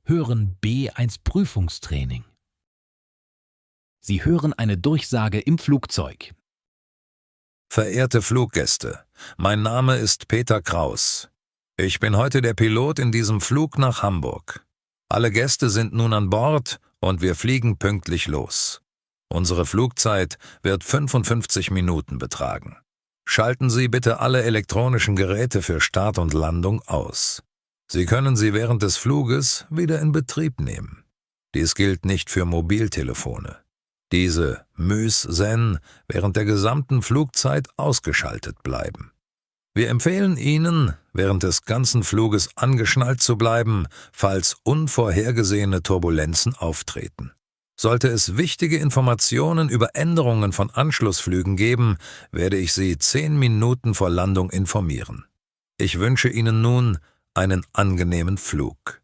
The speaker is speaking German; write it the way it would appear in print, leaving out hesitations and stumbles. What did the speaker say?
hören B1 Prüfungstraining. Sie hören eine Durchsage im Flugzeug. Verehrte Fluggäste, mein Name ist Peter Kraus. Ich bin heute der Pilot in diesem Flug nach Hamburg. Alle Gäste sind nun an Bord und wir fliegen pünktlich los. Unsere Flugzeit wird 55 Minuten betragen. Schalten Sie bitte alle elektronischen Geräte für Start und Landung aus. Sie können sie während des Fluges wieder in Betrieb nehmen. Dies gilt nicht für Mobiltelefone. Diese müssen während der gesamten Flugzeit ausgeschaltet bleiben. Wir empfehlen Ihnen, während des ganzen Fluges angeschnallt zu bleiben, falls unvorhergesehene Turbulenzen auftreten. Sollte es wichtige Informationen über Änderungen von Anschlussflügen geben, werde ich Sie 10 Minuten vor Landung informieren. Ich wünsche Ihnen nun einen angenehmen Flug.